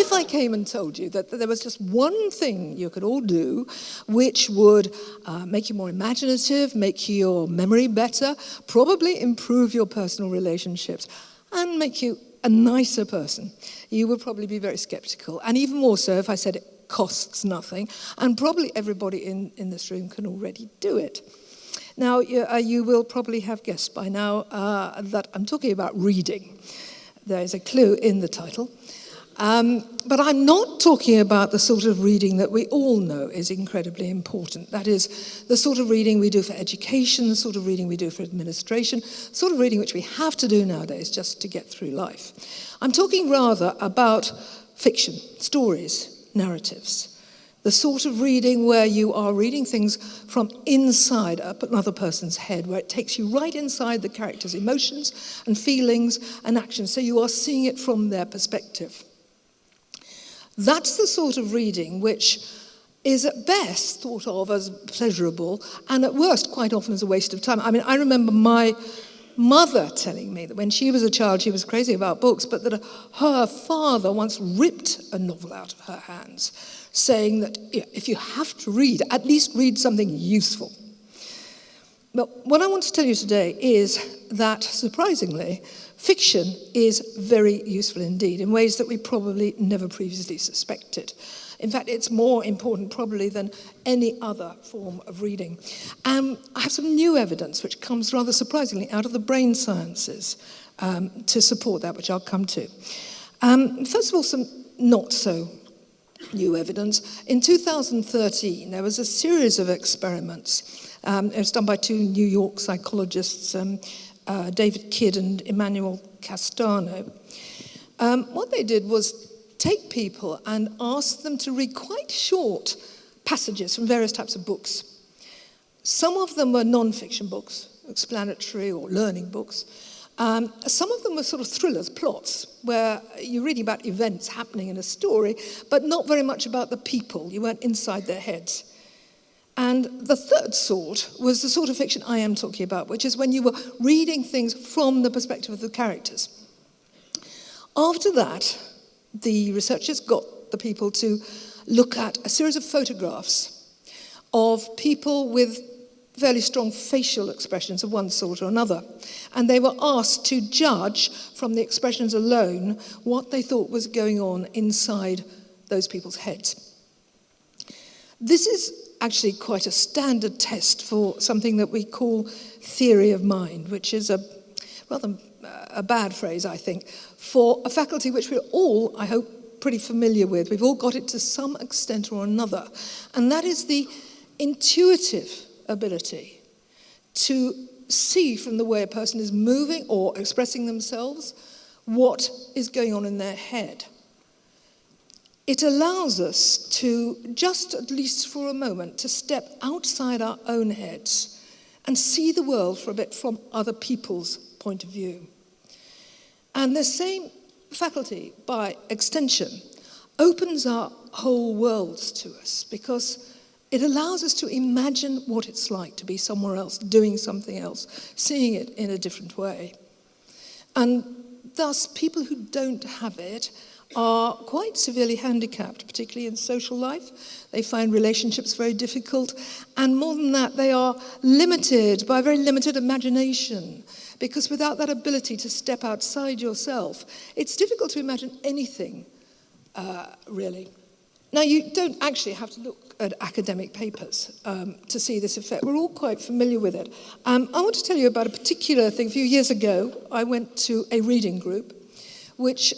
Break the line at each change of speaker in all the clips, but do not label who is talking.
if I came and told you that there was just one thing you could all do which would make you more imaginative, make your memory better, probably improve your personal relationships, and make you a nicer person, you would probably be very skeptical. And even more so if I said it costs nothing, and probably everybody in this room can already do it. Now, you will probably have guessed by now that I'm talking about reading. There is a clue in the title. But I'm not talking about the sort of reading that we all know is incredibly important. That is, the sort of reading we do for education, the sort of reading we do for administration, the sort of reading which we have to do nowadays just to get through life. I'm talking rather about fiction, stories, narratives. The sort of reading where you are reading things from inside another person's head, where it takes you right inside the character's emotions and feelings and actions, so you are seeing it from their perspective. That's the sort of reading which is at best thought of as pleasurable and at worst quite often as a waste of time. I mean, I remember my mother telling me that when she was a child she was crazy about books, but that her father once ripped a novel out of her hands, saying that if you have to read, at least read something useful. But what I want to tell you today is that, surprisingly, fiction is very useful indeed in ways that we probably never previously suspected. In fact, it's more important probably than any other form of reading. I have some new evidence which comes rather surprisingly out of the brain sciences to support that, which I'll come to. First of all, some not so new evidence. In 2013, there was a series of experiments. It was done by two New York psychologists, David Kidd and Emmanuel Castano. What they did was take people and ask them to read quite short passages from various types of books. Some of them were non-fiction books, explanatory or learning books. Some of them were sort of thrillers, plots, where you're reading about events happening in a story, but not very much about the people. You weren't inside their heads. And the third sort was the sort of fiction I am talking about, which is when you were reading things from the perspective of the characters. After that, the researchers got the people to look at a series of photographs of people with fairly strong facial expressions of one sort or another. And they were asked to judge from the expressions alone what they thought was going on inside those people's heads. This is actually quite a standard test for something that we call theory of mind, which is a rather a bad phrase, I think, for a faculty which we're all, I hope, pretty familiar with. We've all got it to some extent or another. And that is the intuitive ability to see from the way a person is moving or expressing themselves what is going on in their head. It allows us to, just at least for a moment, to step outside our own heads and see the world for a bit from other people's point of view. And the same faculty, by extension, opens our whole worlds to us because it allows us to imagine what it's like to be somewhere else, doing something else, seeing it in a different way. And thus, people who don't have it are quite severely handicapped, particularly in social life. They find relationships very difficult. And more than that, they are limited by a very limited imagination. Because without that ability to step outside yourself, it's difficult to imagine anything, really. Now, you don't actually have to look at academic papers to see this effect. We're all quite familiar with it. I want to tell you about a particular thing. A few years ago, I went to a reading group, which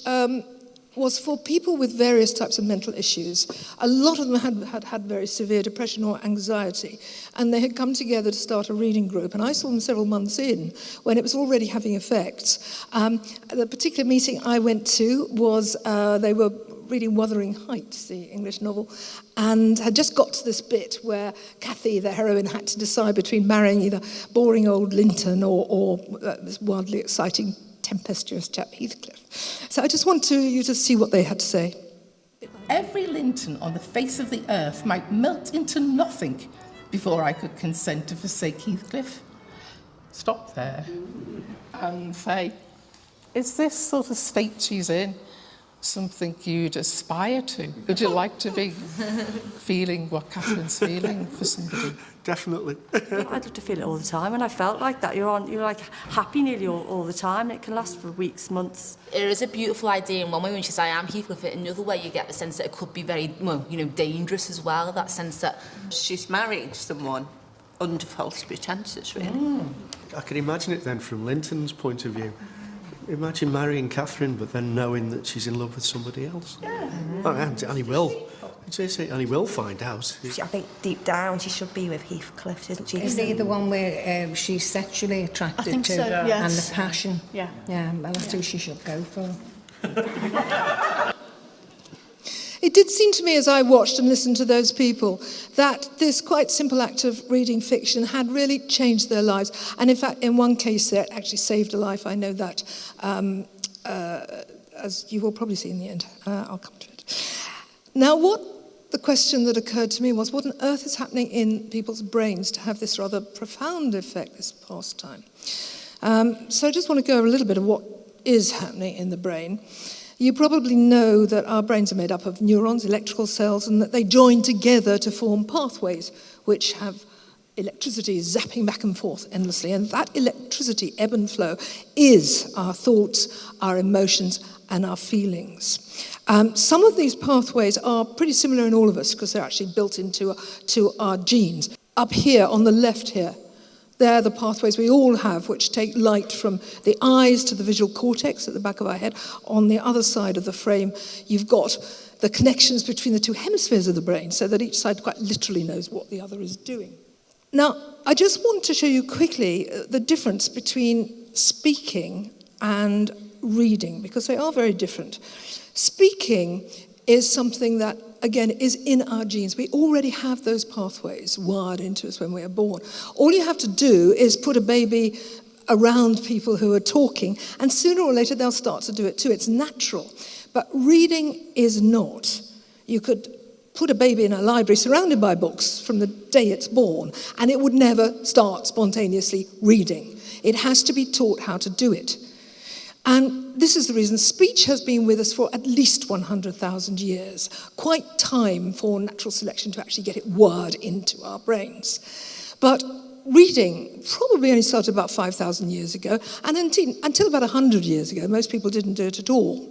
was for people with various types of mental issues. A lot of them had very severe depression or anxiety, and they had come together to start a reading group, and I saw them several months in when it was already having effects. The particular meeting I went to was, they were reading Wuthering Heights, the English novel, and had just got to this bit where Cathy, the heroine, had to decide between marrying either boring old Linton or this wildly exciting tempestuous chap Heathcliff. So I just want you to see what they had to say.
Every Linton on the face of the earth might melt into nothing before I could consent to forsake Heathcliff. Stop there and say, is this sort of state she's in something you'd aspire to? Would you like to be feeling what Catherine's feeling for somebody?
Definitely.
I'd love to feel it all the time, and I felt like that. You're like happy nearly all the time, and it can last for weeks, months.
It is a beautiful idea in one way when she says, I am Heathcliff. In another way, you get the sense that it could be very, well, you know, dangerous as well, that sense that...
She's married someone under false pretences, really.
I can imagine it then from Linton's point of view. Imagine marrying Catherine, but then knowing that she's in love with somebody else. Yeah. Oh, and he will. And he will find out.
I think deep down she should be with Heathcliff, isn't she?
Is he the one where she's sexually attracted
I think
to?
so, yes.
And the passion?
Yeah.
Yeah, well, that's who she should go for.
It did seem to me as I watched and listened to those people that this quite simple act of reading fiction had really changed their lives. And in fact, in one case, it actually saved a life. I know that, as you will probably see in the end. I'll come to it. Now, the question that occurred to me was, what on earth is happening in people's brains to have this rather profound effect, this pastime? So I just want to go over a little bit of what is happening in the brain. You probably know that our brains are made up of neurons, electrical cells, and that they join together to form pathways which have electricity zapping back and forth endlessly. And that electricity, ebb and flow, is our thoughts, our emotions, and our feelings. Some of these pathways are pretty similar in all of us because they're actually built into our genes. Up here, on the left here, they're the pathways we all have, which take light from the eyes to the visual cortex at the back of our head. On the other side of the frame, you've got the connections between the two hemispheres of the brain, so that each side quite literally knows what the other is doing. Now, I just want to show you quickly the difference between speaking and reading, because they are very different. Speaking is something that, again, is in our genes. We already have those pathways wired into us when we are born. All you have to do is put a baby around people who are talking, and sooner or later they'll start to do it too. It's natural. But reading is not. You could put a baby in a library surrounded by books from the day it's born, and it would never start spontaneously reading. It has to be taught how to do it. And this is the reason speech has been with us for at least 100,000 years. Quite time for natural selection to actually get it wired into our brains. But reading probably only started about 5,000 years ago, and until about 100 years ago, most people didn't do it at all.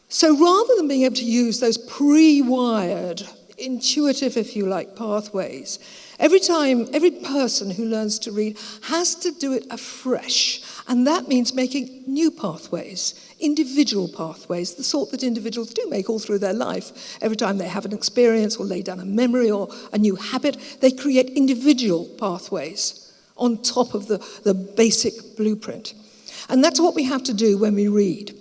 So rather than being able to use those pre-wired, intuitive, if you like, pathways, every person who learns to read has to do it afresh. And that means making new pathways, individual pathways, the sort that individuals do make all through their life. Every time they have an experience or lay down a memory or a new habit, they create individual pathways on top of the basic blueprint. And that's what we have to do when we read.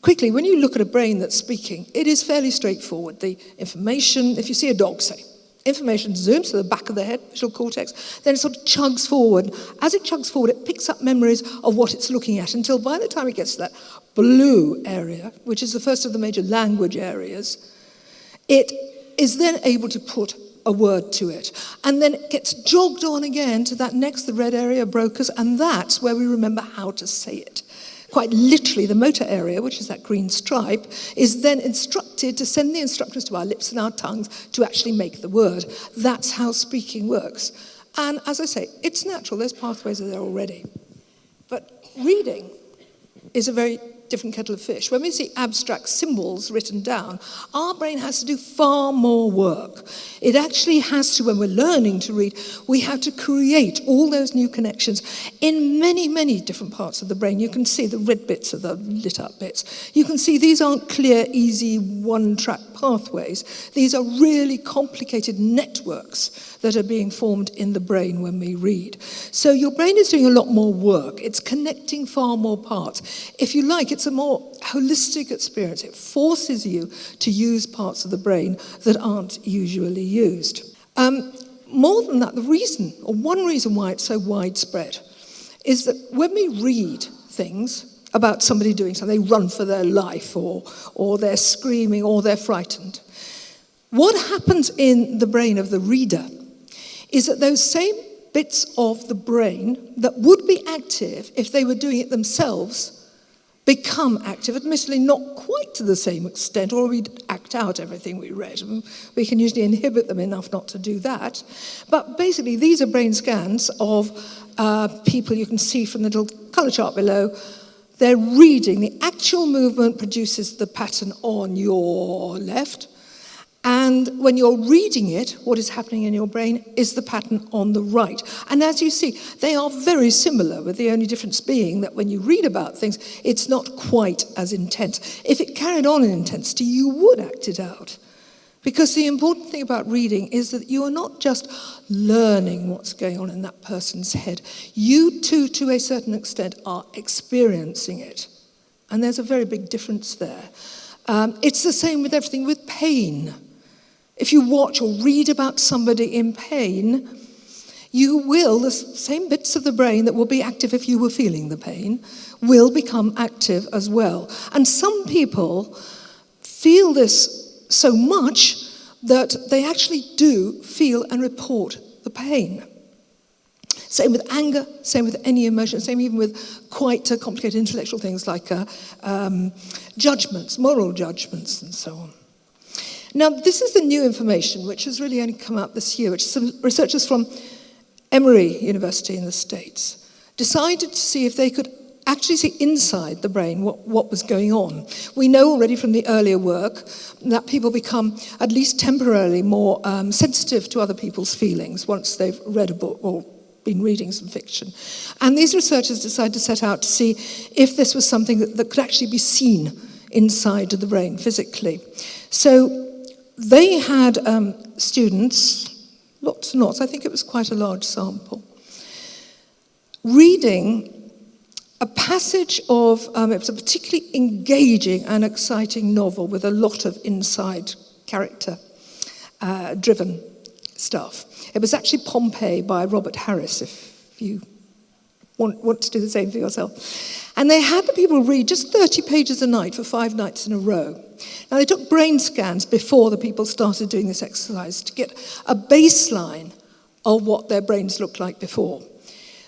Quickly, when you look at a brain that's speaking, it is fairly straightforward. The information, if you see a dog, say, information zooms to the back of the head, visual cortex, then it sort of chugs forward. As it chugs forward, it picks up memories of what it's looking at until by the time it gets to that blue area, which is the first of the major language areas, it is then able to put a word to it. And then it gets jogged on again to that next, the red area, Broca's, and that's where we remember how to say it. Quite literally, the motor area, which is that green stripe, is then instructed to send the instructions to our lips and our tongues to actually make the word. That's how speaking works. And as I say, it's natural. Those pathways are there already. But reading is a very different kettle of fish. When we see abstract symbols written down, our brain has to do far more work. It actually has to, when we're learning to read, we have to create all those new connections in many, many different parts of the brain. You can see the red bits are the lit up bits. You can see these aren't clear, easy, one-track pathways. These are really complicated networks that are being formed in the brain when we read. So your brain is doing a lot more work. It's connecting far more parts. If you like, it's a more holistic experience. It forces you to use parts of the brain that aren't usually used. More than that, one reason why it's so widespread is that when we read things about somebody doing something, they run for their life, or they're screaming, or they're frightened. What happens in the brain of the reader is that those same bits of the brain that would be active if they were doing it themselves become active, admittedly not quite to the same extent, or we'd act out everything we read. We can usually inhibit them enough not to do that. But basically, these are brain scans of people you can see from the little colour chart below. They're reading. The actual movement produces the pattern on your left. And when you're reading it, what is happening in your brain is the pattern on the right. And as you see, they are very similar, with the only difference being that when you read about things, it's not quite as intense. If it carried on in intensity, you would act it out. Because the important thing about reading is that you are not just learning what's going on in that person's head. You too, to a certain extent, are experiencing it. And there's a very big difference there. It's the same with everything with pain. If you watch or read about somebody in pain, the same bits of the brain that will be active if you were feeling the pain, will become active as well. And some people feel this so much that they actually do feel and report the pain. Same with anger, same with any emotion, same even with quite complicated intellectual things like judgments, moral judgments, and so on. Now, this is the new information, which has really only come out this year, which some researchers from Emory University in the States decided to see if they could actually see inside the brain what was going on. We know already from the earlier work that people become at least temporarily more sensitive to other people's feelings once they've read a book or been reading some fiction. And these researchers decided to set out to see if this was something that could actually be seen inside the brain physically. So they had students, lots and lots, I think it was quite a large sample, reading a passage of, it was a particularly engaging and exciting novel with a lot of inside character-driven stuff. It was actually Pompeii by Robert Harris, if you want to do the same for yourself. And they had the people read just 30 pages a night for 5 nights in a row. Now, they took brain scans before the people started doing this exercise to get a baseline of what their brains looked like before.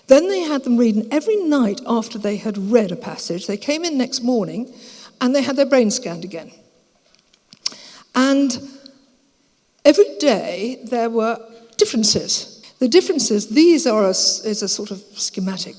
Then they had them read, and every night after they had read a passage, they came in next morning and they had their brain scanned again. And every day there were differences. The differences, these are is a sort of schematic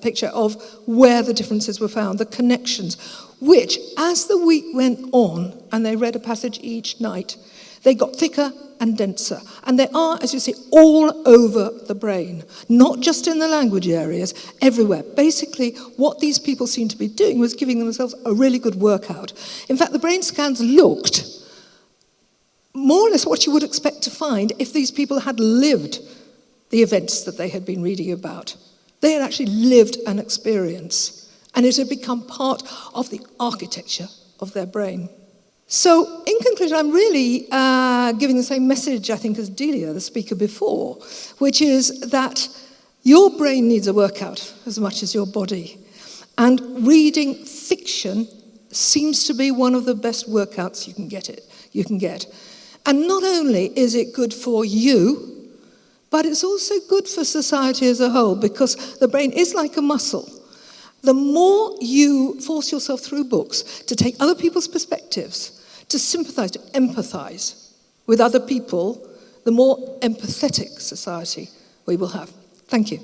picture of where the differences were found, the connections, which, as the week went on and they read a passage each night, they got thicker and denser. And they are, as you see, all over the brain, not just in the language areas, everywhere. Basically, what these people seemed to be doing was giving themselves a really good workout. In fact, the brain scans looked more or less what you would expect to find if these people had lived the events that they had been reading about. They had actually lived an experience, and it had become part of the architecture of their brain. So, in conclusion, I'm really giving the same message, I think, as Delia, the speaker before, which is that your brain needs a workout as much as your body. And reading fiction seems to be one of the best workouts you can get. And not only is it good for you, but it's also good for society as a whole, because the brain is like a muscle. The more you force yourself through books to take other people's perspectives, to sympathize, to empathize with other people, the more empathetic society we will have. Thank you.